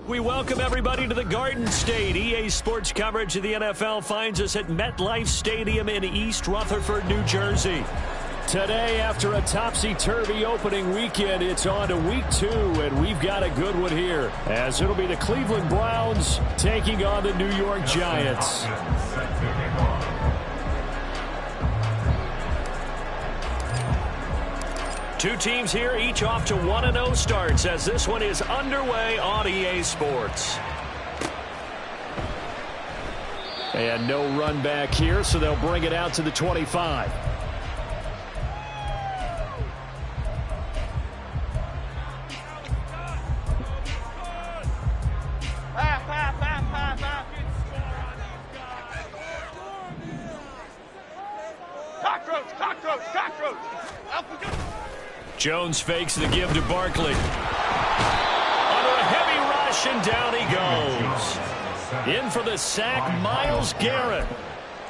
We welcome everybody to the Garden State. EA Sports coverage of the NFL finds us at MetLife Stadium in East Rutherford, New Jersey. Today, after a topsy-turvy opening weekend, it's on to week 2, and we've got a good one here, as it'll be the Cleveland Browns taking on the New York Giants. Two teams here, each off to 1-0 starts, as this one is underway on EA Sports. And no run back here, so they'll bring it out to the 25. Jones fakes the give to Barkley. Under a heavy rush, and down he goes. In for the sack, Myles Garrett.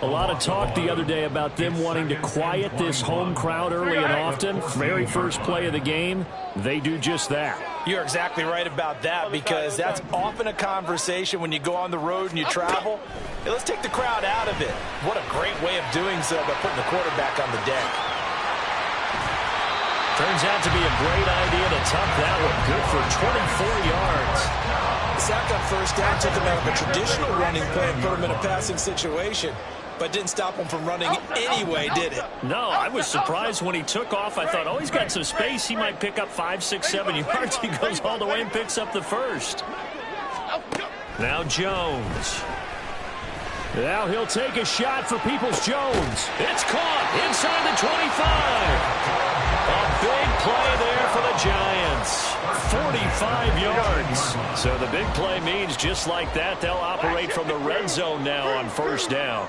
A lot of talk the other day about them wanting to quiet this home crowd early and often. Very first play of the game, they do just that. You're exactly right about that, because that's often a conversation when you go on the road and you travel. Hey, let's take the crowd out of it. What a great way of doing so by putting the quarterback on the deck. Turns out to be a great idea to tuck that one. Good for 24 yards. The sack on first down took him out of a traditional running play and put him in a passing situation, but didn't stop him from running anyway, did it? No, I was surprised when he took off. I thought, oh, he's got some space. He might pick up 5, 6, 7 yards. He goes all the way and picks up the first. Now Jones. Now he'll take a shot for Peoples-Jones. It's caught inside the 25. A big play there for the Giants. 45 yards. So the big play means just like that, they'll operate from the red zone now on first down.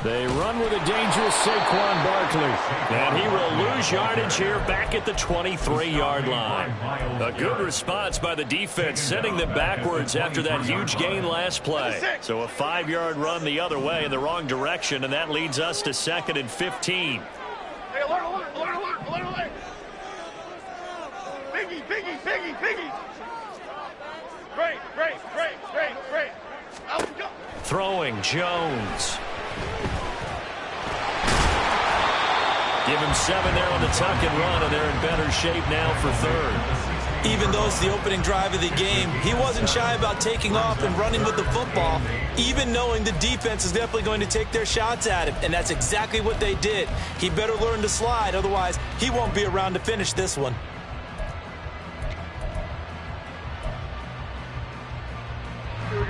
They run with a dangerous Saquon Barkley. And he will lose yardage here back at the 23-yard line. A good response by the defense, sending them backwards after that huge gain last play. So a 5-yard run the other way in the wrong direction, and that leads us to 2nd and 15. Hey, alert, alert, alert, alert, alert, alert. Biggie, Biggie, Biggie, Biggie. Great, great, great, great, great. Out we go. Throwing, Jones. Give him 7 there on the tuck and run, and they're in better shape now for 3rd. Even though it's the opening drive of the game, he wasn't shy about taking off and running with the football, even knowing the defense is definitely going to take their shots at him, and that's exactly what they did. He better learn to slide, otherwise he won't be around to finish this one.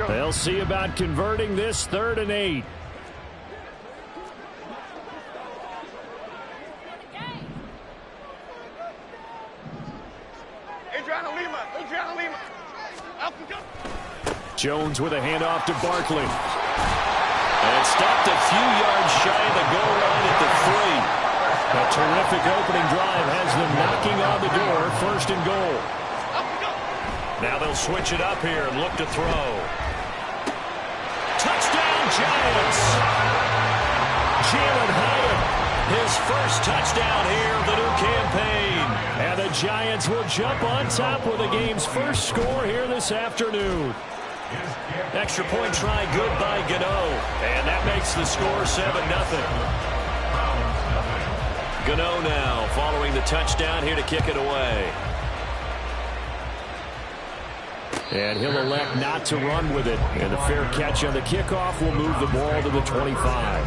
They'll see about converting this 3rd and 8. Adriana Lima. Out we go. Jones with a handoff to Barkley. And stopped a few yards shy of the goal line at the 3. A terrific opening drive has them knocking on the door. 1st and goal. Now they'll switch it up here and look to throw. Touchdown, Giants! Jalen Hyatt, his first touchdown here of the new campaign. And the Giants will jump on top with the game's first score here this afternoon. Extra point try good by Gano. And that makes the score 7-0. Gano now following the touchdown here to kick it away. And he'll elect not to run with it. And the fair catch on the kickoff will move the ball to the 25.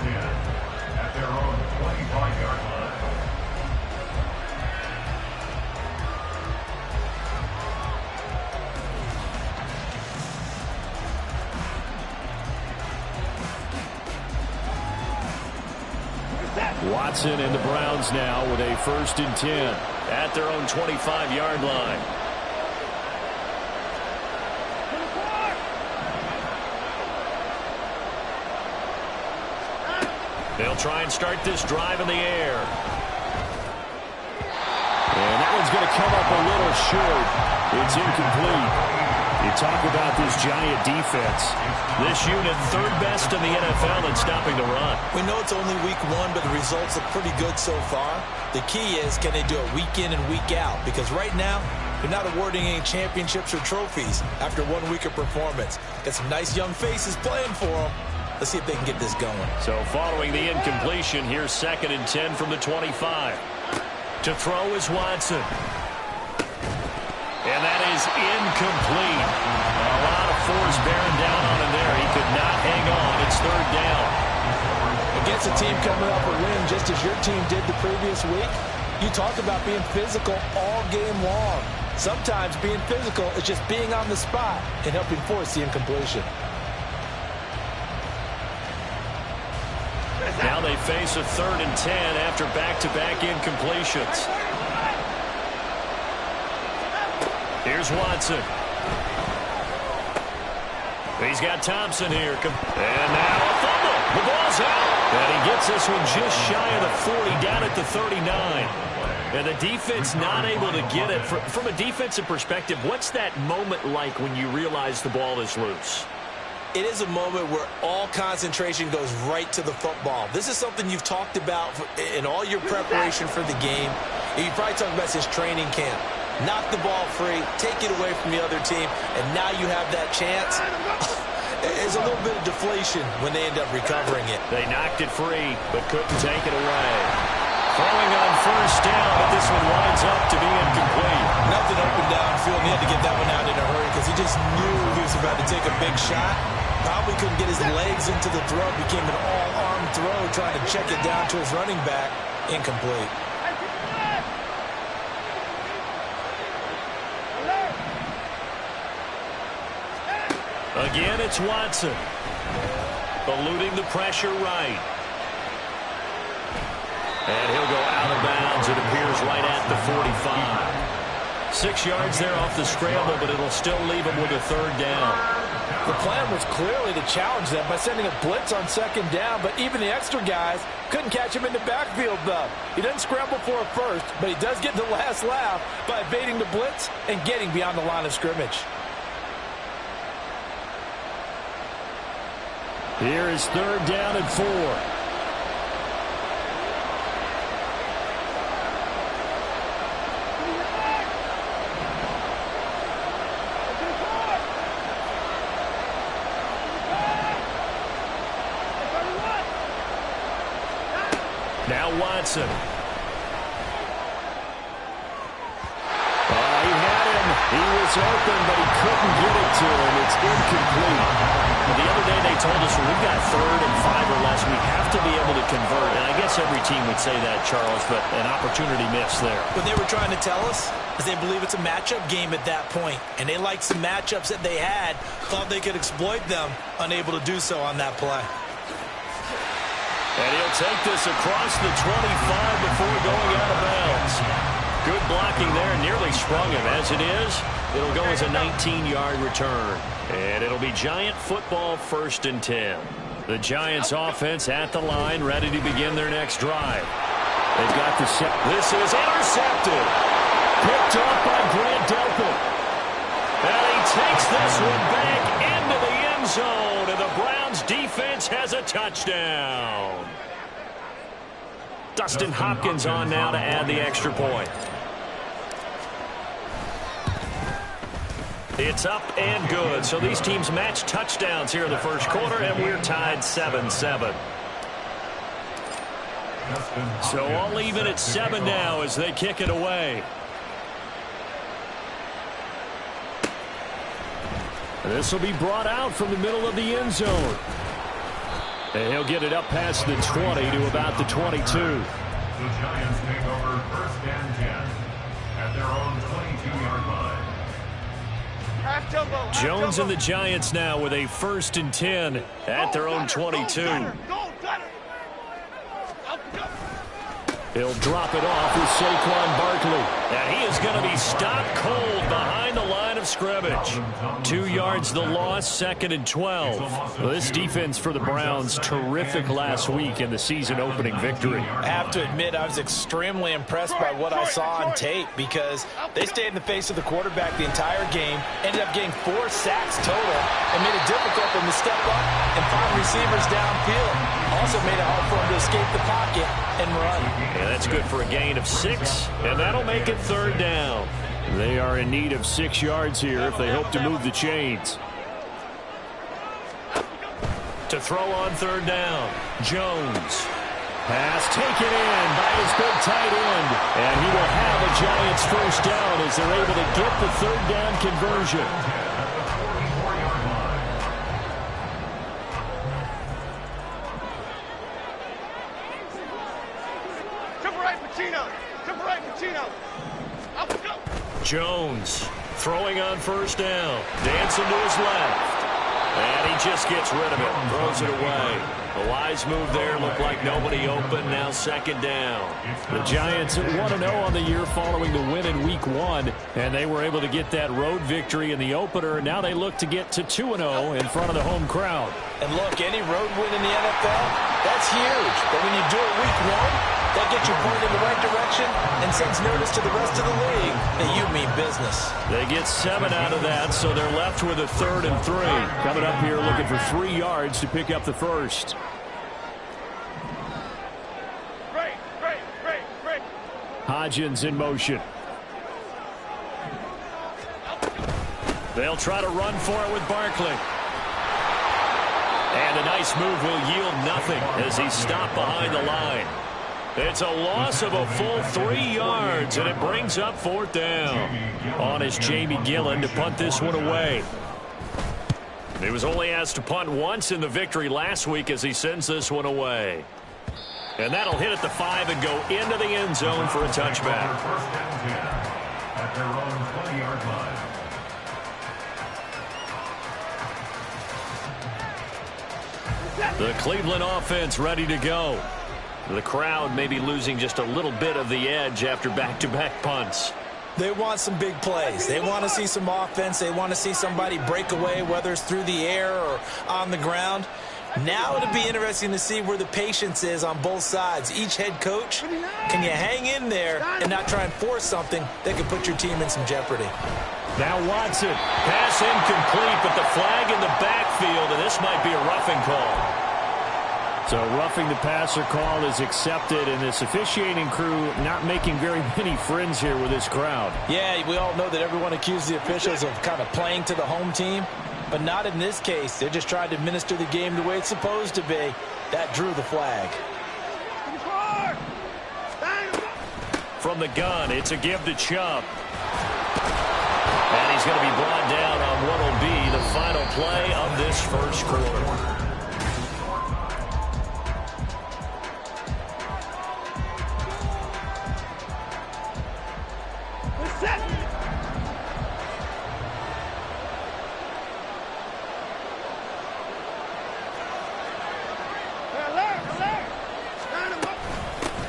Watson and the Browns now with a 1st and 10 at their own 25-yard line. They'll try and start this drive in the air. And that one's going to come up a little short. It's incomplete. You talk about this Giant defense. This unit 3rd best in the NFL in stopping the run. We know it's only week 1, but the results look pretty good so far. The key is, can they do it week in and week out? Because right now, They're not awarding any championships or trophies after 1 week of performance. Got some nice young faces playing for them. Let's see if they can get this going. So following the incompletion, here's 2nd and 10 from the 25. To throw is Watson. And that is incomplete. A lot of force bearing down on him there. He could not hang on. It's 3rd down. Against a team coming off a win just as your team did the previous week, you talk about being physical all game long. Sometimes being physical is just being on the spot and helping force the incompletion. Now they face a 3rd and 10 after back-to-back incompletions. Here's Watson. He's got Thompson here. And now a fumble. The ball's out. And he gets this one just shy of the 40, down at the 39. And the defense not able to get it. From a defensive perspective, what's that moment like when you realize the ball is loose? It is a moment where all concentration goes right to the football. This is something you've talked about in all your preparation for the game. You probably talked about since training camp. Knock the ball free, take it away from the other team, and now you have that chance. There's a little bit of deflation when they end up recovering it. They knocked it free, but couldn't take it away. Throwing on 1st down, but this one winds up to be incomplete. Nothing open downfield, and he had to get that one out in a hurry because he just knew he was about to take a big shot. Probably couldn't get his legs into the throw. Became an all-arm throw, trying to check it down to his running back. Incomplete. Again, it's Watson. Eluding the pressure right. And he'll go out of bounds. It appears right at the 45. 6 yards there off the scramble, but it'll still leave him with a 3rd down. The plan was clearly to challenge them by sending a blitz on 2nd down, but even the extra guys couldn't catch him in the backfield, though. He doesn't scramble for a first, but he does get the last laugh by evading the blitz and getting beyond the line of scrimmage. Here is 3rd down and 4. Now Watson. He had him. He was open, but he couldn't get it to him. It's incomplete. The other day they told us when we've got 3rd and 5 or less, we have to be able to convert. And I guess every team would say that, Charles, but an opportunity missed there. What they were trying to tell us is they believe it's a matchup game at that point. And they liked some matchups that they had, thought they could exploit them, unable to do so on that play. And he'll take this across the 25 before going out of bounds. Good blocking there, nearly sprung him. As it is, it'll go as a 19-yard return. And it'll be Giant football, 1st and 10. The Giants offense at the line, ready to begin their next drive. They've got the set. This is intercepted. Picked up by Grant Delpit. And he takes this one back into the end zone. And the Browns defense has a touchdown. Dustin Hopkins on now to add the extra point. It's up and good. So these teams match touchdowns here in the 1st quarter, and we're tied 7-7. So all even at 7 now as they kick it away. This will be brought out from the middle of the end zone. And he'll get it up past the 20 to about the 22. The Giants take over 1st and 10 at their own 22-yard line. Jones and the Giants now with a 1st and 10 at their own 22. He'll drop it off with Saquon Barkley. And he is going to be stopped cold behind the line of scrimmage. 2 yards the loss, 2nd and 12. Well, this defense for the Browns, terrific last week in the season-opening victory. I have to admit, I was extremely impressed by what I saw on tape because they stayed in the face of the quarterback the entire game, ended up getting 4 sacks total, and made it difficult for him to step up and find receivers downfield. Also made it hard for him to escape the pocket and run. And that's good for a gain of 6, and that'll make it 3rd down. They are in need of 6 yards here if they hope to move the chains. To throw on 3rd down, Jones. Pass taken in by his big tight end. And he will have a Giants 1st down as they're able to get the 3rd down conversion. Jones throwing on 1st down. Dancing to his left. And he just gets rid of it. Throws it away. A wise move there. Looked like nobody open. Now 2nd down. The Giants 1-0 on the year following the win in Week 1. And they were able to get that road victory in the opener. Now they look to get to 2-0 in front of the home crowd. And look, any road win in the NFL, that's huge. But when you do it Week 1, that gets you pointed in the right direction and sends notice to the rest of the league that you mean business. They get 7 out of that, so they're left with a 3rd and 3. Coming up here looking for 3 yards to pick up the 1st. Hodgins in motion. They'll try to run for it with Barkley. And a nice move will yield nothing as he's stopped behind the line. It's a loss of a full 3 yards, and it brings up 4th down. On is Jamie Gillen to punt this one away. He was only asked to punt once in the victory last week as he sends this one away. And that'll hit at the 5 and go into the end zone for a touchback. 1st and 10 at their own 20-yard line. The Cleveland offense ready to go. The crowd may be losing just a little bit of the edge after back-to-back punts. They want some big plays. They want to see some offense. They want to see somebody break away, whether it's through the air or on the ground. Now it'll be interesting to see where the patience is on both sides. Each head coach, can you hang in there and not try and force something that could put your team in some jeopardy? Now Watson, pass incomplete, but the flag in the backfield, and this might be a roughing call. So roughing the passer call is accepted, and this officiating crew not making very many friends here with this crowd. Yeah, we all know that everyone accused the officials of kind of playing to the home team, but not in this case. They're just trying to administer the game the way it's supposed to be. That drew the flag. From the gun, it's a give to Chubb. And he's going to be brought down on what will be the final play of this 1st quarter.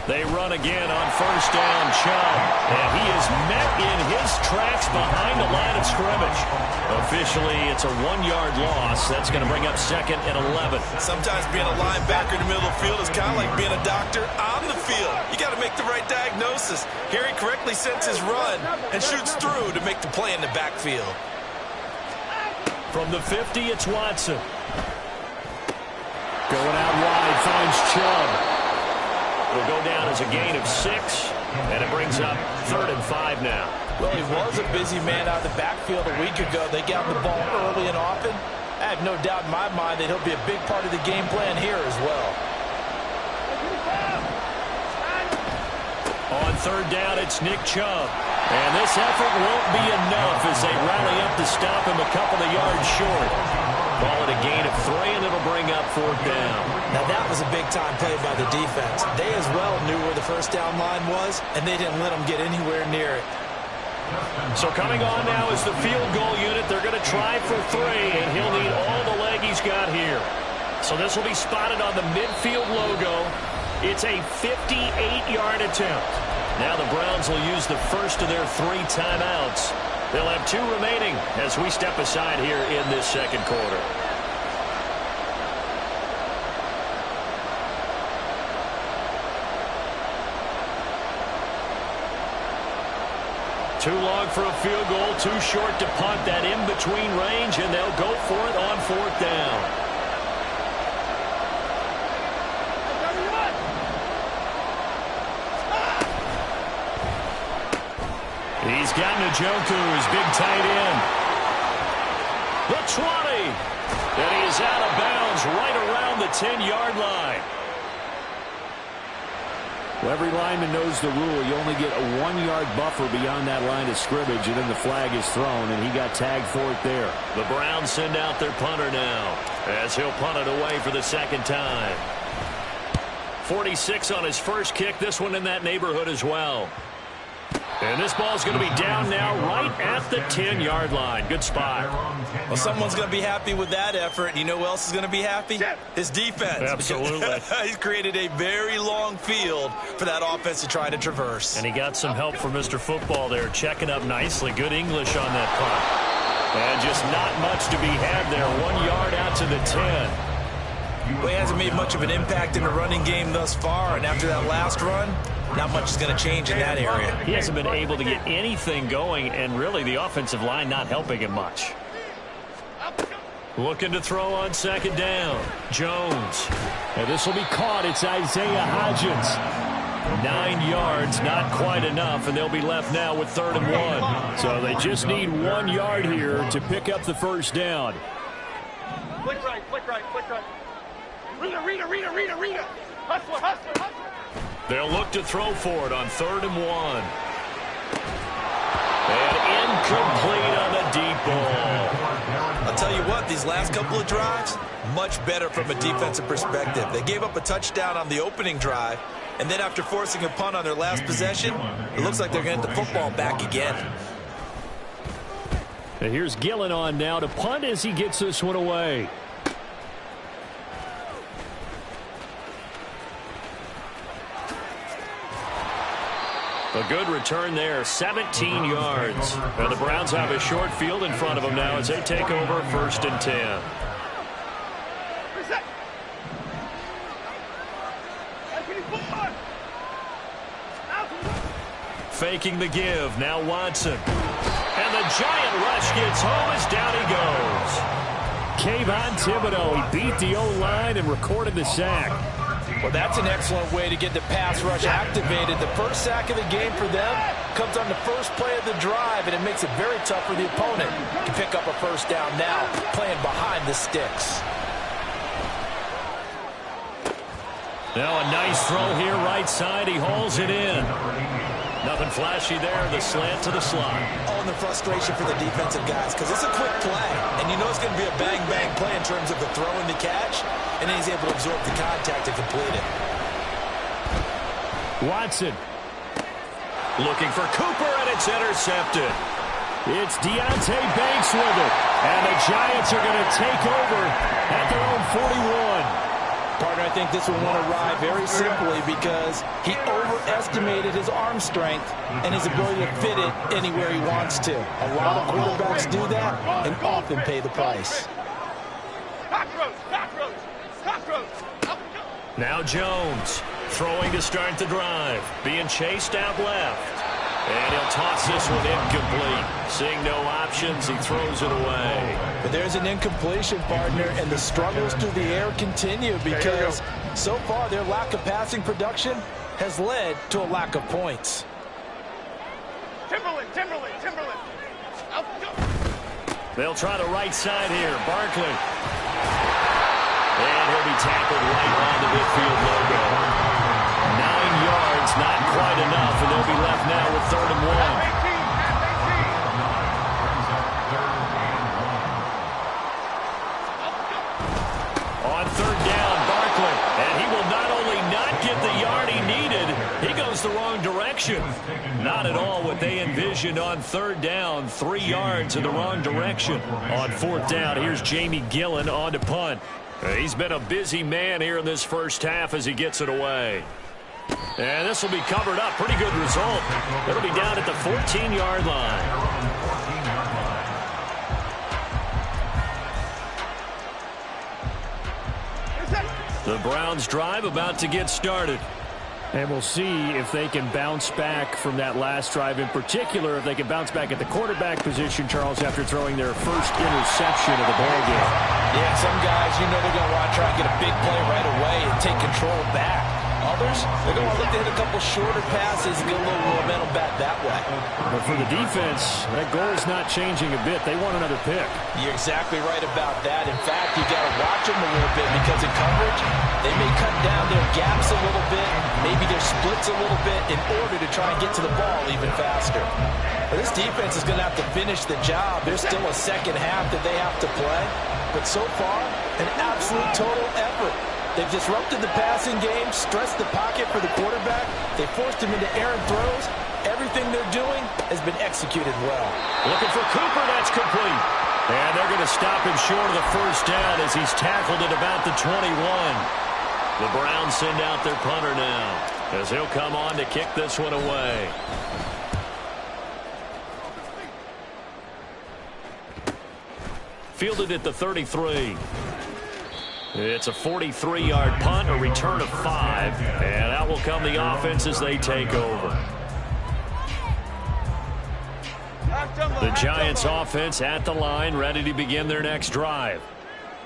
They run again on 1st down, Chubb. And he is met in his tracks behind the line of scrimmage. Officially, it's a 1-yard loss. That's going to bring up 2nd and 11. Sometimes being a linebacker in the middle of the field is kind of like being a doctor on the field. You got to make the right diagnosis. Here he correctly sets his run and shoots through to make the play in the backfield. From the 50, it's Watson. Going out wide, finds Chubb. Will go down as a gain of 6, and it brings up 3rd and 5 now. Well, he was a busy man out of the backfield a week ago. They got the ball early and often. I have no doubt in my mind that he'll be a big part of the game plan here as well. On 3rd down, it's Nick Chubb. And this effort won't be enough as they rally up to stop him a couple of yards short. Call it a gain of 3, and it'll bring up 4th down. Now, that was a big-time play by the defense. They as well knew where the 1st down line was, and they didn't let them get anywhere near it. So coming on now is the field goal unit. They're going to try for 3, and he'll need all the leg he's got here. So this will be spotted on the midfield logo. It's a 58-yard attempt. Now the Browns will use the first of their 3 timeouts. They'll have 2 remaining as we step aside here in this 2nd quarter. Too long for a field goal, too short to punt. That in-between range, and they'll go for it on 4th down. He's got Njoku, his big tight end. The 20. And he is out of bounds right around the 10-yard line. Well, every lineman knows the rule. You only get a 1-yard buffer beyond that line of scrimmage, and then the flag is thrown, and he got tagged for it there. The Browns send out their punter now as he'll punt it away for the second time. 46 on his first kick. This one in that neighborhood as well. And this ball's going to be down now right at the 10-yard line. Good spot. Well, someone's going to be happy with that effort. And you know who else is going to be happy? His defense. Absolutely. He's created a very long field for that offense to try to traverse. And he got some help from Mr. Football there, checking up nicely. Good English on that punt. And just not much to be had there. 1 yard out to the 10. Well, he hasn't made much of an impact in the running game thus far. And after that last run, not much is going to change in that area. He hasn't been able to get anything going, and really the offensive line not helping him much. Looking to throw on second down. Jones. And this will be caught. It's Isaiah Hodgins. 9 yards, not quite enough, and they'll be left now with 3rd and 1. So they just need 1 yard here to pick up the first down. Flick right, flick right, flick right. Rita. Hustler. They'll look to throw for it on 3rd and 1. And incomplete on the deep ball. I'll tell you what, these last couple of drives, much better from a defensive perspective. They gave up a touchdown on the opening drive, and then after forcing a punt on their last possession, it looks like they're going to get the football back again. And here's Gillen on now to punt as he gets this one away. A good return there, 17 yards. And the Browns have a short field in front of them now as they take over 1st and 10. Faking the give, now Watson. And the giant rush gets home as down he goes. Kayvon Thibodeau, he beat the O-line and recorded the sack. Well, that's an excellent way to get the pass rush activated. The first sack of the game for them comes on the first play of the drive, and it makes it very tough for the opponent to pick up a first down now, playing behind the sticks. Now a nice throw here, right side. He hauls it in. Nothing flashy there. The slant to the slot. Oh, and the frustration for the defensive guys, because it's a quick play, and you know it's going to be a bang-bang play in terms of the throw and the catch, and then he's able to absorb the contact and complete it. Watson. Looking for Cooper, and it's intercepted. It's Deonte Banks with it. And the Giants are going to take over at their own 41. Partner, I think this one won't arrive very simply because he overestimated his arm strength and his ability to fit it anywhere he wants to. A lot of quarterbacks do that and often pay the price. Now Jones throwing to start the drive. Being chased out left. And he'll toss this one incomplete. Seeing no options, he throws it away. But there's an incompletion, partner, and the struggles through the air continue because so far their lack of passing production has led to a lack of points. Timberland. They'll try the right side here. Barkley. And he'll be tackled right on the midfield logo. 9 yards, not quite enough, and they'll be left now with 3rd and 1. On 3rd down, Barkley, and he will not only not get the yard he needed, he goes the wrong direction. Not at all what they envisioned on 3rd down. 3 yards in the wrong direction. On 4th down, here's Jamie Gillen on to punt. He's been a busy man here in this first half as he gets it away. And this will be covered up. Pretty good result. It'll be down at the 14-yard line. The Browns drive about to get started. And we'll see if they can bounce back from that last drive, in particular if they can bounce back at the quarterback position, Charles, after throwing their first interception of the ballgame. Yeah, some guys, you know they're going to want to try and get a big play right away and take control back. Others, yards. They're going to look to hit a couple shorter passes and get a little momentum back that way. But for the defense, that goal is not changing a bit. They want another pick. You're exactly right about that. In fact, you got to watch them a little bit because in coverage, they may cut down their gaps a little bit, maybe their splits a little bit in order to try and get to the ball even faster. But this defense is going to have to finish the job. There's still a second half that they have to play. But so far, an absolute total effort. They've disrupted the passing game, stressed the pocket for the quarterback. They forced him into errant throws. Everything they're doing has been executed well. Looking for Cooper, that's complete. And they're going to stop him short of the first down as he's tackled at about the 21. The Browns send out their punter now as he'll come on to kick this one away. Fielded at the 33. It's a 43-yard punt, a return of 5, and out will come the offense as they take over. The Giants offense at the line, ready to begin their next drive.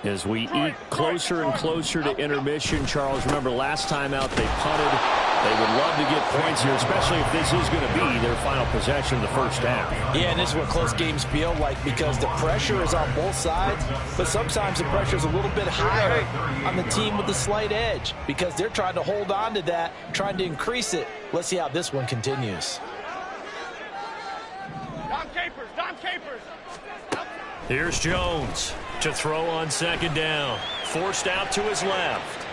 As we eke closer and closer to intermission, Charles, remember last time out they punted. They would love to get points here, especially if this is going to be their final possession of the first half. Yeah, and this is what close games feel like because the pressure is on both sides, but sometimes the pressure is a little bit higher on the team with the slight edge because they're trying to hold on to that, trying to increase it. Let's see how this one continues. Don Capers. Here's Jones to throw on second down. Forced out to his left.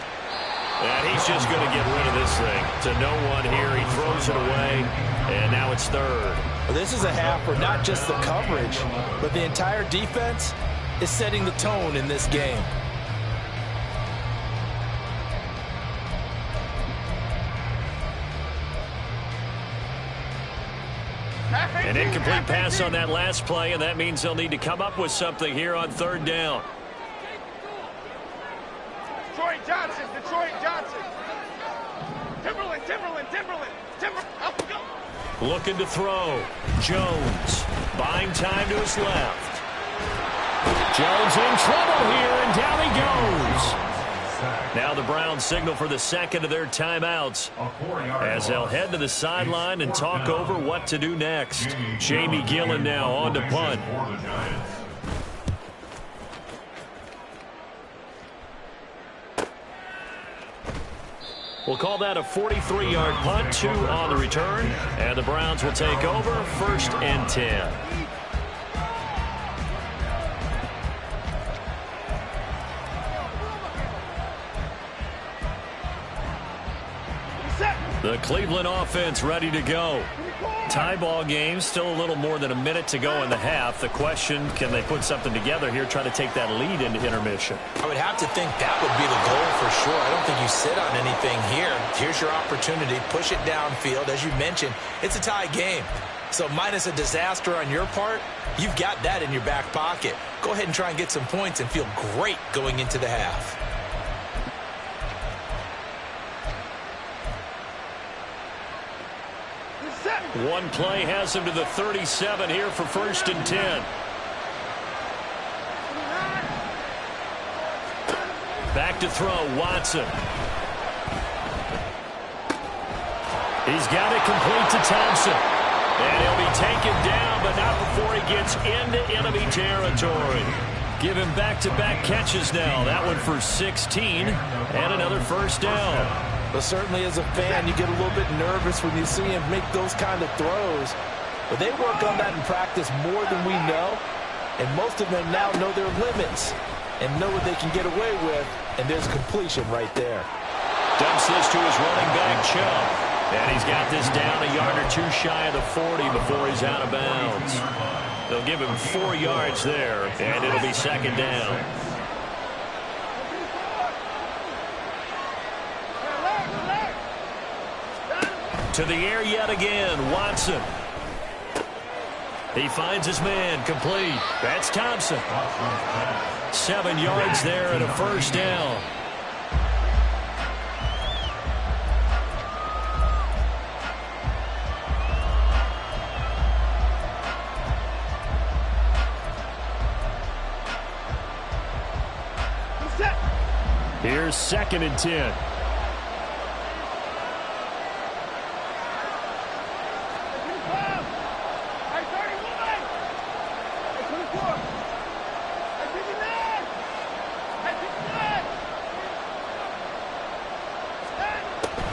And he's just going to get rid of this thing to no one here. He throws it away, and now it's third. Well, this is a half where not just the coverage, but the entire defense is setting the tone in this game. An incomplete pass on that last play, and that means they'll need to come up with something here on third down. Detroit Johnson. Timberland. Up we go. Looking to throw. Jones buying time to his left. Jones in trouble here, and down he goes. Now the Browns signal for the second of their timeouts as they'll head to the sideline and talk over what to do next. Jamie Gillen now on to punt. We'll call that a 43-yard punt, 2 on the return, and the Browns will take over 1st and 10. The Cleveland offense ready to go. Tie ball game, still a little more than a minute to go in the half. The question, can they put something together here, try to take that lead into intermission? I would have to think that would be the goal for sure. I don't think you sit on anything here. Here's your opportunity. Push it downfield. As you mentioned, it's a tie game. So minus a disaster on your part, you've got that in your back pocket. Go ahead and try and get some points and feel great going into the half. One play has him to the 37 here for 1st and 10. Back to throw, Watson. He's got it complete to Thompson. And he'll be taken down, but not before he gets into enemy territory. Give him back-to-back catches now. That one for 16 and another first down. But certainly as a fan, you get a little bit nervous when you see him make those kind of throws. But they work on that in practice more than we know. And most of them now know their limits and know what they can get away with. And there's completion right there. Dumps this to his running back, Chubb. And he's got this down a yard or 2 shy of the 40 before he's out of bounds. They'll give him 4 yards there, and it'll be 2nd down. To the air yet again, Watson. He finds his man, complete. That's Thompson. 7 yards there and a first down. Here's 2nd and 10.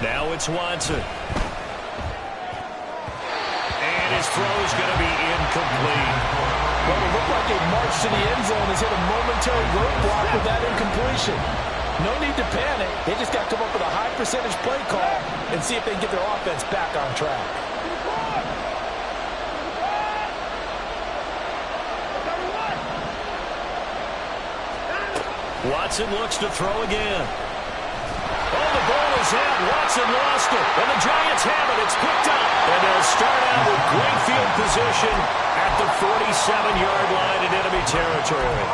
Now it's Watson. And his throw is going to be incomplete. Well, it looked like a march to the end zone has hit a momentary roadblock with that incompletion. No need to panic. They just got to come up with a high percentage play call and see if they can get their offense back on track. Watson looks to throw again. Oh, the ball is out. Watson lost it. And the Giants have it. It's picked up. And they'll start out with great field position at the 47-yard line in enemy territory.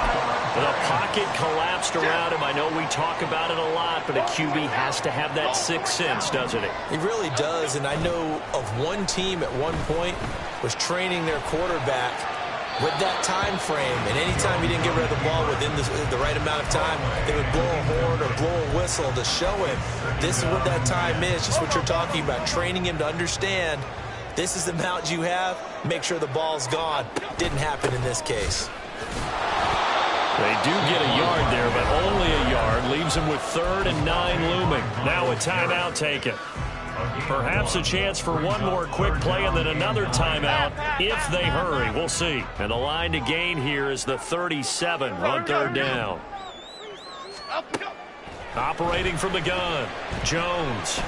The pocket collapsed around him. I know we talk about it a lot, but a QB has to have that sixth sense, doesn't it? He really does, and I know of one team at one point was training their quarterback with that time frame, and anytime he didn't get rid of the ball within the right amount of time, they would blow a horn or blow a whistle to show him this is what that time is, just what you're talking about, training him to understand this is the amount you have, make sure the ball's gone. Didn't happen in this case. They do get a yard there, but only a yard. Leaves them with 3rd and 9 looming. Now a timeout taken. Perhaps a chance for one more quick play and then another timeout if they hurry. We'll see. And the line to gain here is the 37 on 3rd down. Operating from the gun, Jones.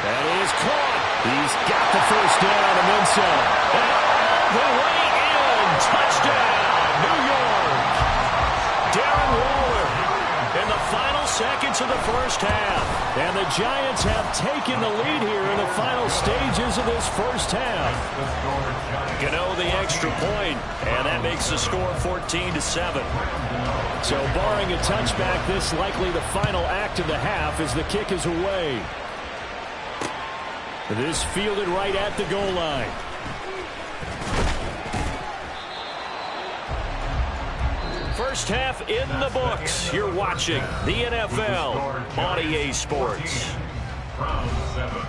That is caught. He's got the first down and then some. And the way in. Touchdown, New York. Darren Waller in the final seconds of the first half. And the Giants have taken the lead here in the final stages of this first half. Gano the extra point, and that makes the score 14-7. So barring a touchback, this likely the final act of the half as the kick is away. This fielded right at the goal line. First half in the books. You're watching the NFL on EA Sports. Round 7.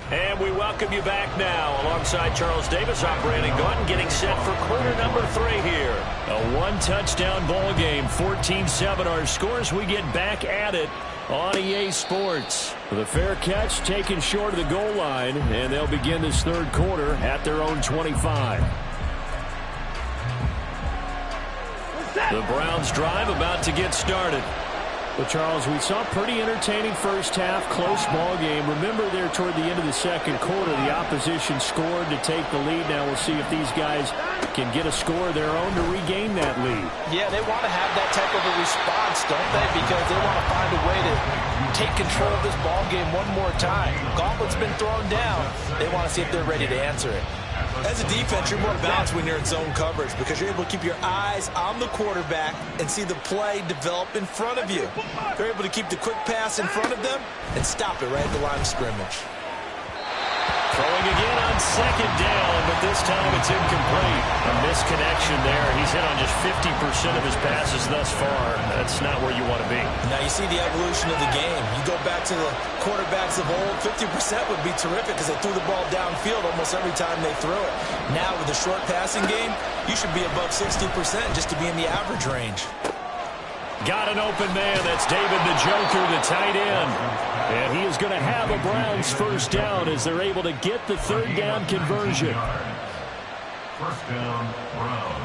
And we welcome you back now alongside Charles Davis. I'm Brandon Gaudin getting set for quarter number 3 here. A one-touchdown ball game, 14-7 our scores. We get back at it on EA Sports. The fair catch taken short of the goal line, and they'll begin this third quarter at their own 25. The Browns drive about to get started. Well, Charles, we saw a pretty entertaining first half, close ball game. Remember there toward the end of the second quarter, the opposition scored to take the lead. Now we'll see if these guys can get a score of their own to regain that lead. Yeah, they want to have that type of a response, don't they? Because they want to find a way to take control of this ball game one more time. Gauntlet's been thrown down. They want to see if they're ready to answer it. As a defense, you're more balanced when you're in zone coverage because you're able to keep your eyes on the quarterback and see the play develop in front of you. They're able to keep the quick pass in front of them and stop it right at the line of scrimmage. Throwing again on second down, but this time it's incomplete. A misconnection there. He's hit on just 50% of his passes thus far. That's not where you want to be. Now you see the evolution of the game. You go back to the quarterbacks of old, 50% would be terrific because they threw the ball downfield almost every time they threw it. Now with the short passing game, you should be above 60% just to be in the average range. Got an open man. That's David the Joker, the tight end. And he is going to have a Browns first down as they're able to get the third down conversion. First down, Brown.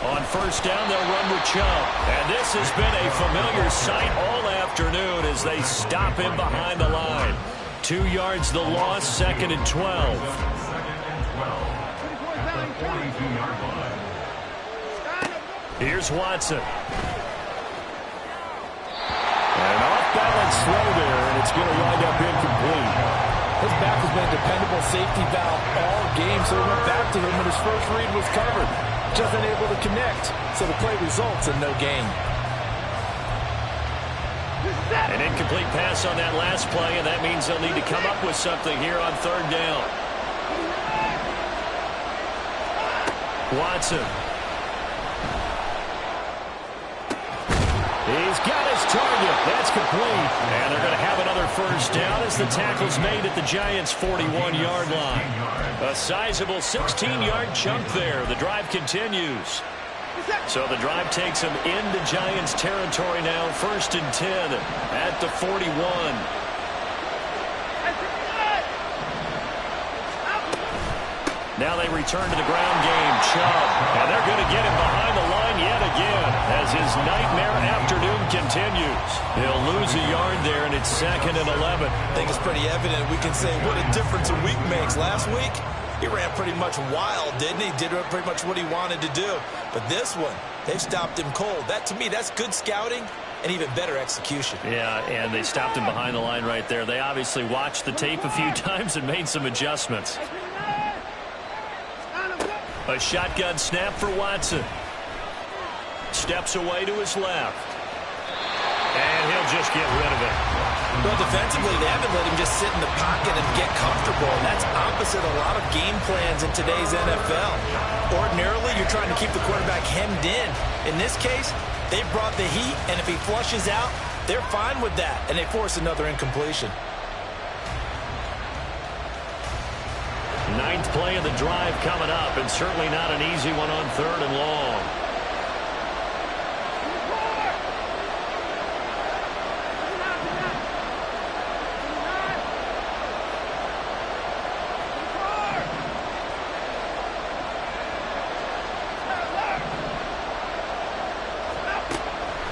On first down, they'll run with Chubb. And this has been a familiar sight all afternoon as they stop him behind the line. 2 yards the loss, 2nd and 12. Here's Watson. An off-balance throw there, and it's going to wind up incomplete. His back has been a dependable safety valve all game, so he went back to him when his first read was covered. Just unable to connect, so the play results in no gain. An incomplete pass on that last play, and that means they'll need to come up with something here on third down. Watson. He's got his target. That's complete. And they're going to have another first down as the tackle's made at the Giants' 41-yard line. A sizable 16-yard chunk there. The drive continues. So the drive takes them into Giants territory now. 1st and 10 at the 41. Now they return to the ground game. Chubb. And they're going to get him behind the line yet again as his nightmare afternoon continues. He'll lose a yard there, and it's 2nd and 11. I think it's pretty evident. We can say what a difference a week makes. Last week, he ran pretty much wild, didn't he? Did pretty much what he wanted to do. But this one, they've stopped him cold. That, to me, that's good scouting and even better execution. Yeah, and they stopped him behind the line right there. They obviously watched the tape a few times and made some adjustments. A shotgun snap for Watson. Steps away to his left. And he'll just get rid of it. Well, defensively, they haven't let him just sit in the pocket and get comfortable, and that's opposite a lot of game plans in today's NFL. Ordinarily, you're trying to keep the quarterback hemmed in. In this case, they brought the heat, and if he flushes out, they're fine with that, and they force another incompletion. 9th play of the drive coming up, and certainly not an easy one on 3rd and long.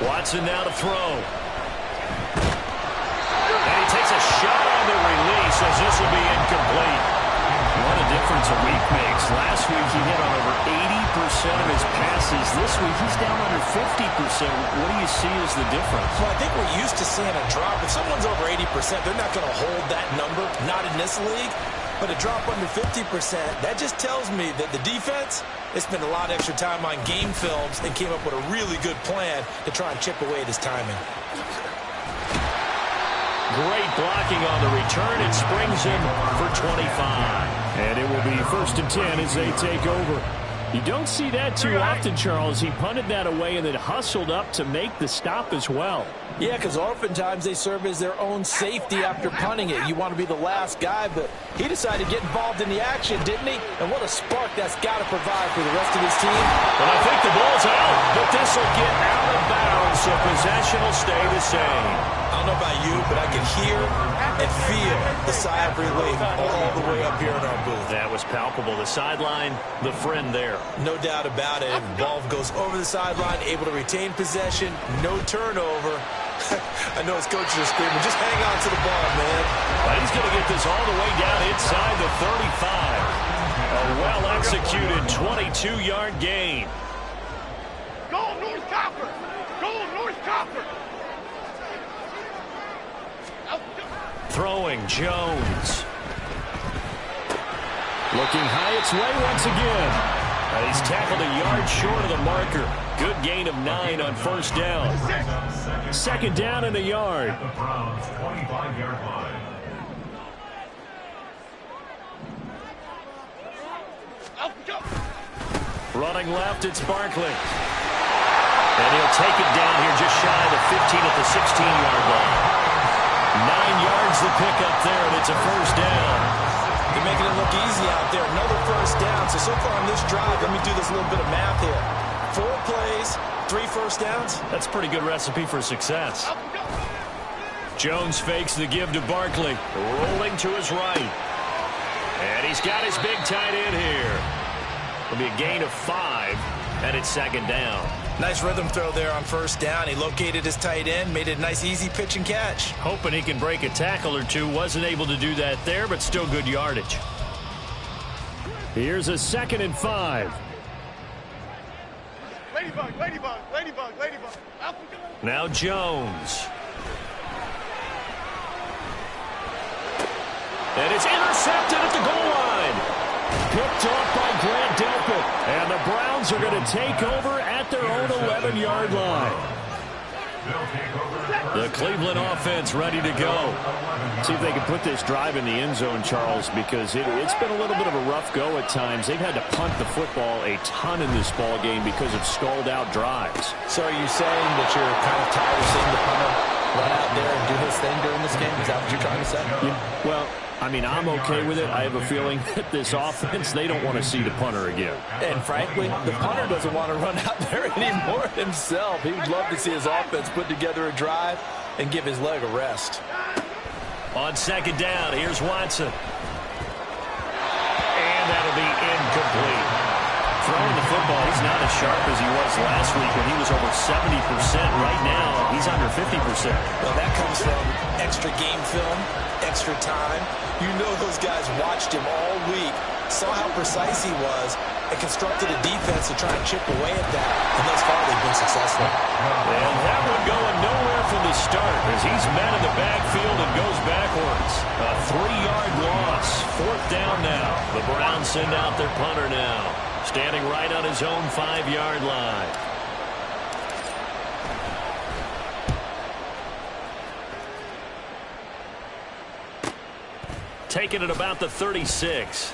Watson now to throw. And he takes a shot on the release as this will be incomplete. What a difference a week makes. Last week he hit on over 80% of his passes. This week he's down under 50%. What do you see as the difference? Well, I think we're used to seeing a drop. If someone's over 80%, they're not going to hold that number, not in this league. But a drop under 50%, that just tells me that the defense, they spent a lot of extra time on game films and came up with a really good plan to try and chip away at his timing. Great blocking on the return. It springs him for 25. And it will be 1st and 10 as they take over. You don't see that too often, Charles. He punted that away and then hustled up to make the stop as well. Yeah, because oftentimes they serve as their own safety after punting it. You want to be the last guy, but he decided to get involved in the action, didn't he? And what a spark that's got to provide for the rest of his team. But I think the ball's out, but this will get out of bounds, so possession will stay the same. I don't know about you, but I can hear and feel the sigh of relief all the way up here in our booth. That was palpable. The sideline, the friend there. No doubt about it. Ball goes over the sideline, able to retain possession, no turnover. I know his coaches are screaming, just hang on to the ball, man. But he's going to get this all the way down inside the 35. A well-executed 22-yard gain. Go North Copper! Go North Copper! Throwing Jones. Looking high its way once again. He's tackled a yard short of the marker. Good gain of 9 on 1st down. 2nd down and a yard. At the Browns' 25-yard line. Running left, it's Barkley. And he'll take it down here just shy of the 15 at the 16-yard line. 9 yards the pickup there, and it's a 1st down. They're making it look easy out there. Another 1st down. So far on this drive, let me do this little bit of math here. 4 plays, 3 1st downs. That's a pretty good recipe for success. Jones fakes the give to Barkley. Rolling to his right. And he's got his big tight end here. It'll be a gain of 5, and it's 2nd down. Nice rhythm throw there on 1st down. He located his tight end, made it a nice easy pitch and catch. Hoping he can break a tackle or two. Wasn't able to do that there, but still good yardage. Here's a 2nd and 5. Ladybug, ladybug, ladybug, ladybug. Now Jones. And it's intercepted at the goal line. Picked off by Grant Delpit. And the Browns are going to take over at their own 11-yard line. The Cleveland offense ready to go. See if they can put this drive in the end zone, Charles, because it's been a little bit of a rough go at times. They've had to punt the football a ton in this ball game because of stalled-out drives. So are you saying that you're kind of tired of seeing the punter run out there and do his thing during this game? Is that what you're trying to say? Yeah. Well, I mean, I'm okay with it. I have a feeling that this offense, they don't want to see the punter again. And frankly, the punter doesn't want to run out there anymore himself. He would love to see his offense put together a drive and give his leg a rest. On second down, here's Watson. And that'll be incomplete. Throwing the football, he's not as sharp as he was last week when he was over 70%. Right now, he's under 50%. Well, that comes from extra game film, extra time. You know those guys watched him all week, saw how precise he was, and constructed a defense to try and chip away at that. And thus far, they've been successful. And that one going nowhere from the start as he's met in the backfield and goes backwards. A 3-yard loss. 4th down now. The Browns send out their punter now, standing right on his own 5-yard line. Taking it about the 36.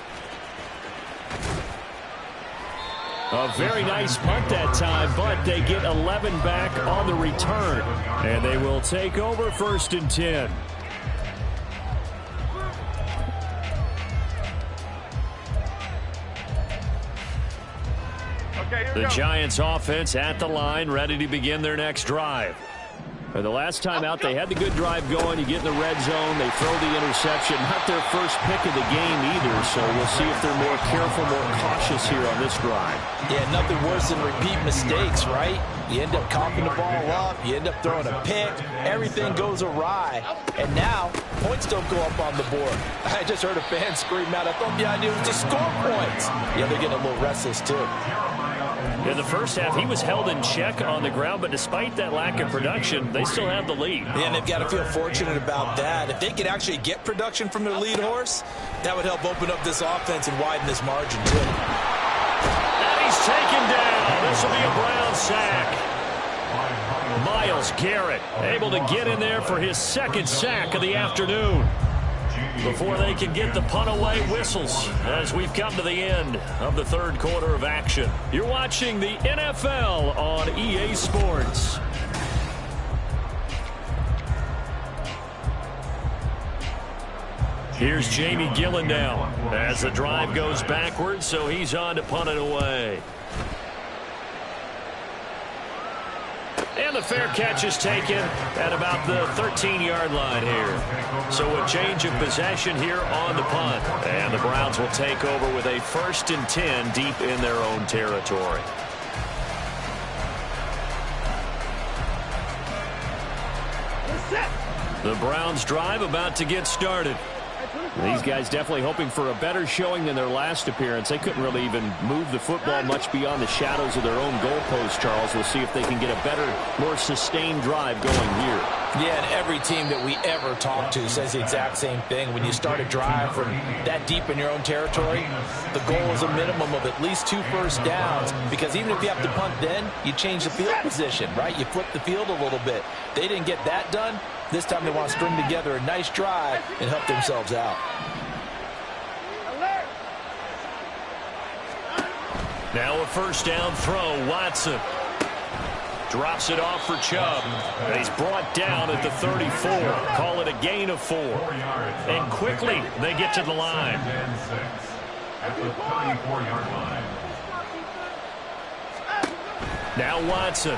A very nice punt that time, but they get 11 back on the return. And they will take over 1st and 10. The Giants offense at the line, ready to begin their next drive. The last time out, they had the good drive going. You get in the red zone, they throw the interception. Not their first pick of the game either, so we'll see if they're more careful, more cautious here on this drive. Yeah, nothing worse than repeat mistakes, right? You end up coughing the ball up, you end up throwing a pick, everything goes awry, and now points don't go up on the board. I just heard a fan scream out, I thought the idea was to score points. Yeah, they're getting a little restless too. In the first half, he was held in check on the ground, but despite that lack of production, they still have the lead. And they've got to feel fortunate about that. If they could actually get production from their lead horse, that would help open up this offense and widen this margin too. And he's taken down. This will be a Brown sack. Myles Garrett able to get in there for his 2nd sack of the afternoon. Before they can get the punt away, whistles as we've come to the end of the 3rd quarter of action. You're watching the NFL on EA Sports. Here's Jamie Gillen now as the drive goes backwards, so he's on to punt it away. And the fair catch is taken at about the 13-yard line here. So a change of possession here on the punt. And the Browns will take over with a 1st and 10 deep in their own territory. The Browns drive about to get started. These guys definitely hoping for a better showing than their last appearance. They couldn't really even move the football much beyond the shadows of their own goalpost, Charles. We'll see if they can get a better, more sustained drive going here. Yeah, and every team that we ever talk to says the exact same thing. When you start a drive from that deep in your own territory, the goal is a minimum of at least 2 first downs, because even if you have to punt then, you change the field position, right? You flip the field a little bit. They didn't get that done. This time they want to string together a nice drive and help themselves out. Now a 1st down throw, Watson. Drops it off for Chubb. And he's brought down at the 34. Call it a gain of 4. And quickly they get to the line. At the 34-yard line. Now Watson.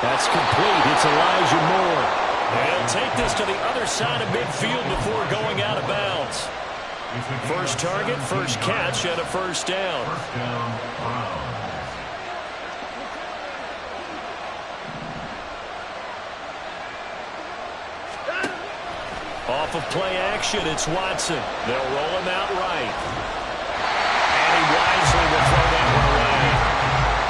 That's complete. It's Elijah Moore. They'll take this to the other side of midfield before going out of bounds. First target, first catch, and a 1st down. First down, Browns. Off of play action, it's Watson. They'll roll him out right. And he wisely will throw that one away.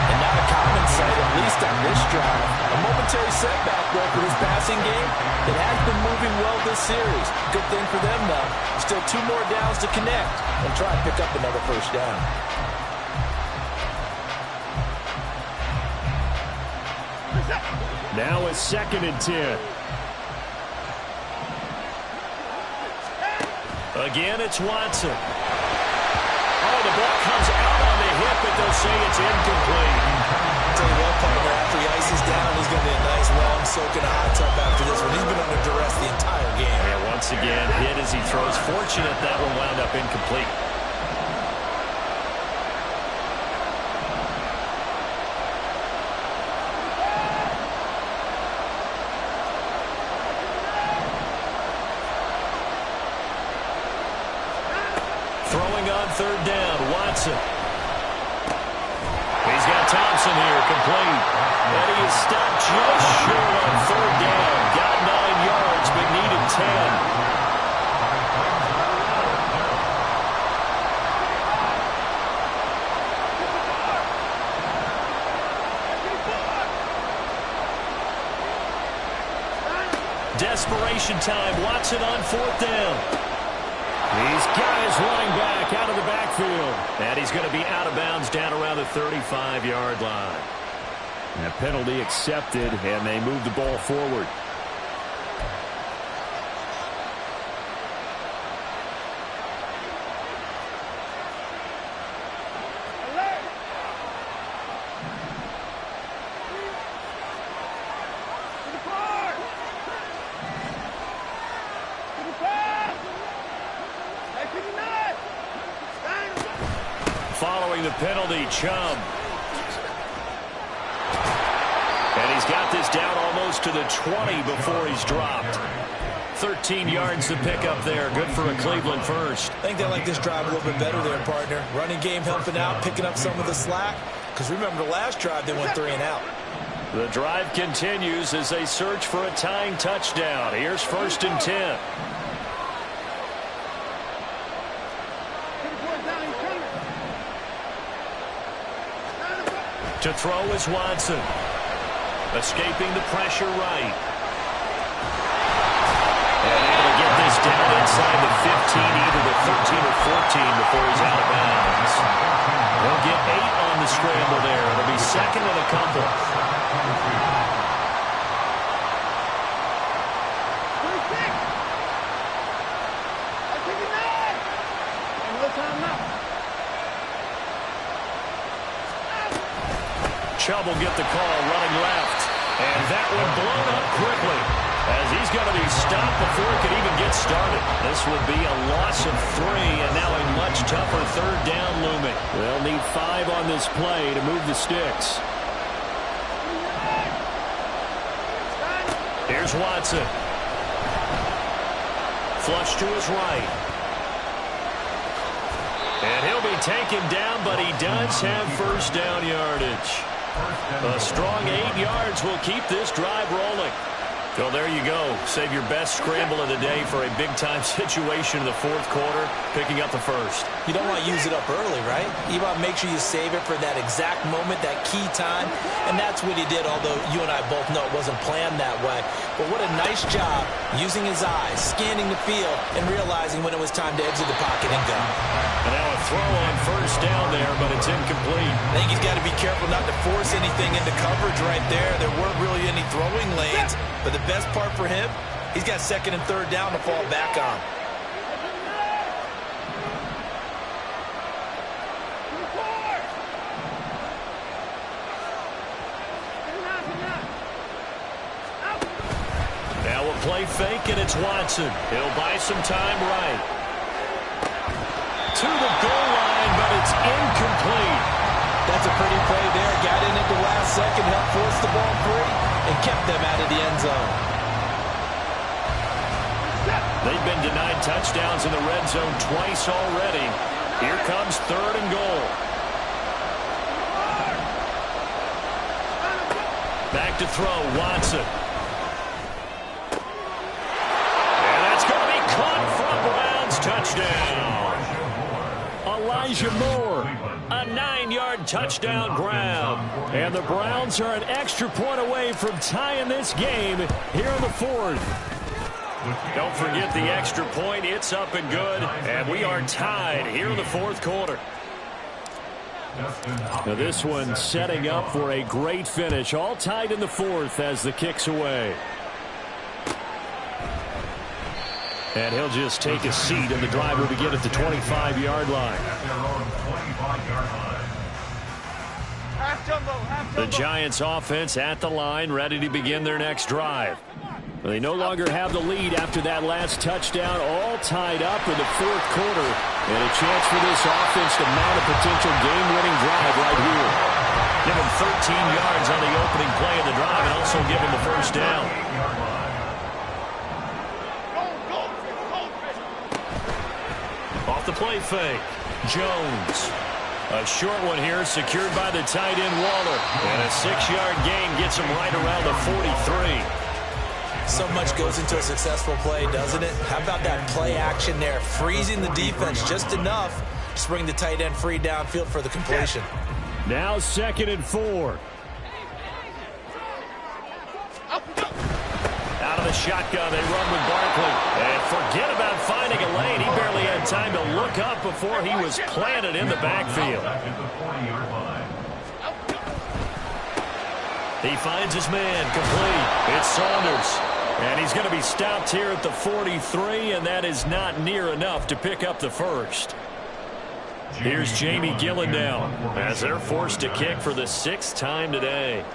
And not a common sight, at least on this drive. A momentary setback, though, for this passing game. It has been moving well this series. Good thing for them, though. Still 2 more downs to connect and try and pick up another 1st down. Now it's 2nd and 10. Again, it's Watson. Oh, the ball comes out on the hip, but they'll say it's incomplete. I'll tell you what, partner, after he ices down, he's going to be a nice long soak in a hot tub after this one. He's been under duress the entire game. Yeah, once again, hit as he throws. Fortunate that one wound up incomplete. Throwing on 3rd down, Watson. He's got Thompson here, complete. And he is stopped just short on 3rd down. Got 9 yards, but needed 10. Desperation time. Watson on 4th down. He's got his running back out of the backfield. And he's going to be out of bounds down around the 35-yard line. And a penalty accepted, and they move the ball forward. Following the penalty, Chubb. And he's got this down almost to the 20 before he's dropped. 13 yards to pick up there. Good for a Cleveland first. I think they like this drive a little bit better there, partner. Running game helping out, picking up some of the slack. Because remember, the last drive, they went 3 and out. The drive continues as they search for a tying touchdown. Here's 1st and 10. To throw is Watson. Escaping the pressure right. And able to get this down inside the 15, either the 13 or 14 before he's out of bounds. They'll get 8 on the scramble there. It'll be 2nd and a couple. Chubb will get the call, running left. And that one blown up quickly as he's going to be stopped before he could even get started. This would be a loss of 3, and now a much tougher 3rd down looming. They'll need 5 on this play to move the sticks. Here's Watson. Flush to his right. And he'll be taken down, but he does have 1st down yardage. A strong 8 yards will keep this drive rolling. Well, there you go. Save your best scramble of the day for a big-time situation in the 4th quarter, picking up the 1st. You don't want to use it up early, right? You want to make sure you save it for that exact moment, that key time. And that's what he did, although you and I both know it wasn't planned that way. But what a nice job using his eyes, scanning the field, and realizing when it was time to exit the pocket and go. And now a throw on 1st down there, but it's incomplete. I think he's got to be careful not to force anything into coverage right there. There weren't really any throwing lanes. But the best part for him, he's got 2nd and 3rd down to fall back on. Now a play fake, and it's Watson. He'll buy some time right. To the goal line, but it's incomplete. That's a pretty play there. Got in at the last second, helped force the ball free, and kept them out of the end zone. They've been denied touchdowns in the red zone twice already. Here comes 3rd and goal. Back to throw, Watson. And that's going to be caught from Browns. Touchdown. Elijah Moore. A 9-yard touchdown grab. And the Browns are an extra point away from tying this game here in the 4th. Don't forget the extra point. It's up and good. And we are tied here in the 4th quarter. Now this one setting up for a great finish. All tied in the fourth as the kick's away. And he'll just take a seat, and the drive will begin at the 25-yard line. The Giants offense at the line, ready to begin their next drive. They no longer have the lead after that last touchdown, all tied up in the fourth quarter. And a chance for this offense to mount a potential game-winning drive right here. Give him 13 yards on the opening play of the drive and also give him the first down. Off the play fake, Jones. A short one here secured by the tight end Waller. And a 6-yard gain gets him right around the 43. So much goes into a successful play, doesn't it? How about that play action there? Freezing the defense just enough to bring the tight end free downfield for the completion. Now 2nd and 4. Out of the shotgun, they run with Barkley. And forget about finding a lane. He barely had time to look up before he was planted in the backfield. He finds his man, complete. It's Saunders. And he's going to be stopped here at the 43, and that is not near enough to pick up the first. Here's Jamie Gillen now as they're forced to kick for the 6th time today.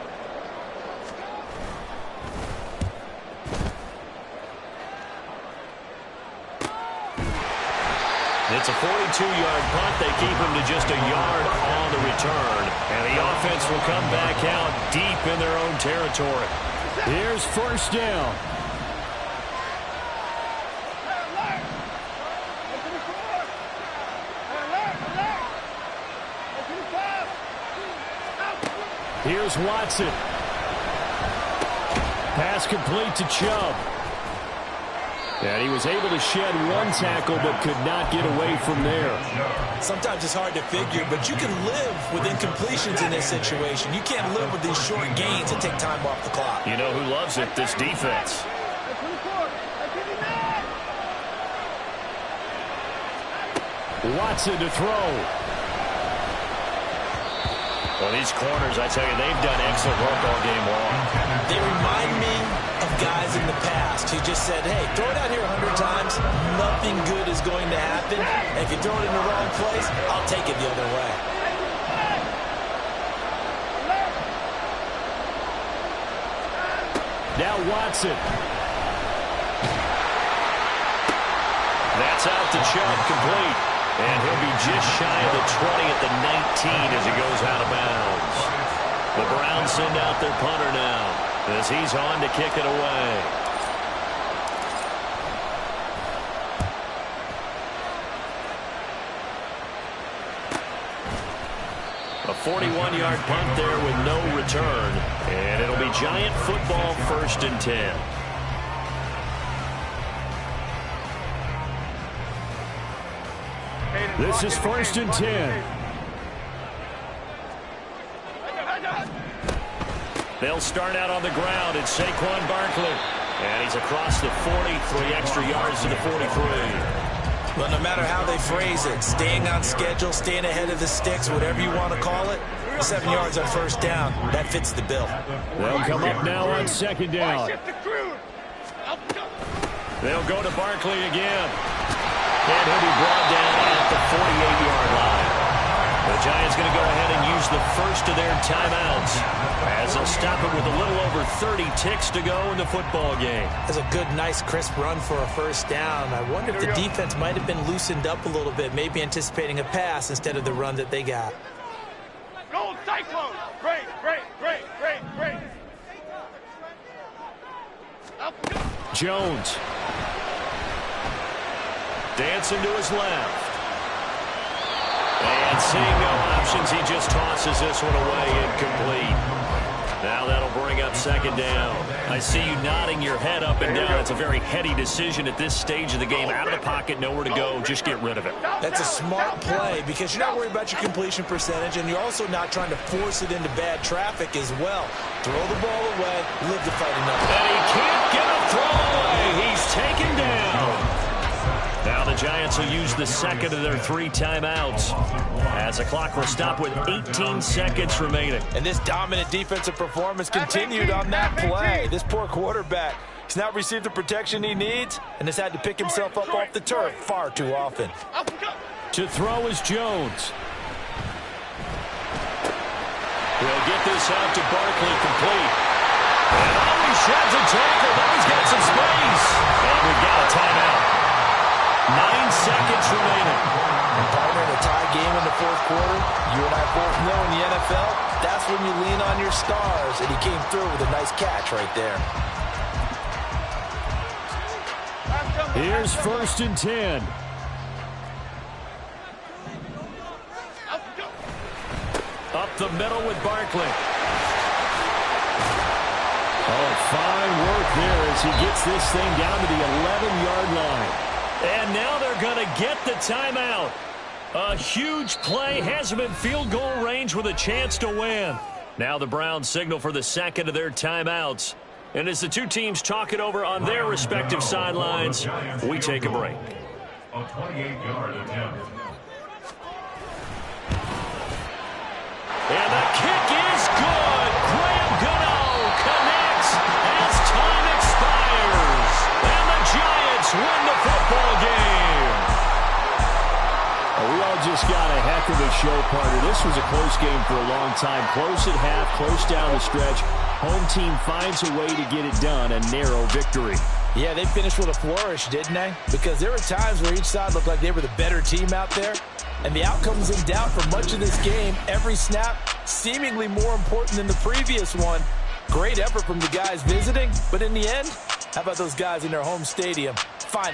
It's a 42-yard punt. They keep him to just a yard on the return. And the offense will come back out deep in their own territory. Here's first down. Here's Watson. Pass complete to Chubb. And he was able to shed one tackle but could not get away from there. Sometimes it's hard to figure, but you can live with incompletions in this situation. You can't live with these short gains that take time off the clock. You know who loves it? This defense. Watson to throw. Well, these corners, I tell you, they've done excellent work all game long. They remind me of guys in the past who just said, hey, throw it out here 100 times, nothing good is going to happen. And if you throw it in the wrong place, I'll take it the other way. Now Watson. That's out to Chubb, complete. And he'll be just shy of the 20 at the 19 as he goes out of bounds. The Browns send out their punter now as he's on to kick it away. A 41-yard punt there with no return. And it'll be Giant football, 1st and 10. This is 1st and 10. They'll start out on the ground. It's Saquon Barkley. And he's across the 40, 3 extra yards to the 43. Well, no matter how they phrase it, staying on schedule, staying ahead of the sticks, whatever you want to call it, 7 yards on first down, that fits the bill. They'll come up now on 2nd down. They'll go to Barkley again. And he'll be brought down at the 48-yard line. The Giants going to go ahead and use the first of their timeouts as they'll stop it with a little over 30 ticks to go in the football game. That's a good, nice, crisp run for a first down. I wonder if the defense might have been loosened up a little bit, maybe anticipating a pass instead of the run that they got. Go Cyclone! Great, great, great, great, great. Jones. Dancing to his left. And seeing no options, he just tosses this one away, incomplete. Now that'll bring up 2nd down. I see you nodding your head up and down. It's a very heady decision at this stage of the game. Out of the pocket, nowhere to go. Just get rid of it. That's a smart play because you're not worried about your completion percentage, and you're also not trying to force it into bad traffic as well. Throw the ball away, live to fight another. And he can't get a throw away. He's taken down. Now the Giants will use the second of their 3 timeouts as the clock will stop with 18 seconds remaining. And this dominant defensive performance continued on that play. This poor quarterback has not received the protection he needs and has had to pick himself up off the turf far too often. To throw is Jones. He'll get this out to Barkley, complete. And he sheds a tackle. Now he's got some space. And we've got a timeout. 9 seconds remaining. And partner, in a tie game in the fourth quarter, you and I both know in the NFL, that's when you lean on your stars. And he came through with a nice catch right there. Here's 1st and 10. Up the middle with Barkley. Oh, fine work there as he gets this thing down to the 11-yard line. And now they're going to get the timeout. A huge play has them in field goal range with a chance to win. Now the Browns signal for the second of their timeouts. And as the two teams talk it over on their respective sidelines, we take a break. A 28-yard attempt. And the kick is good. Graham Gano connects as time expires. And the Giants win the football game. We all just got a heck of a show, partner. This was a close game for a long time. Close at half, close down the stretch. Home team finds a way to get it done. A narrow victory. Yeah, they finished with a flourish, didn't they? Because there were times where each side looked like they were the better team out there. And the outcome was in doubt for much of this game. Every snap seemingly more important than the previous one. Great effort from the guys visiting. But in the end, how about those guys in their home stadium? Fine.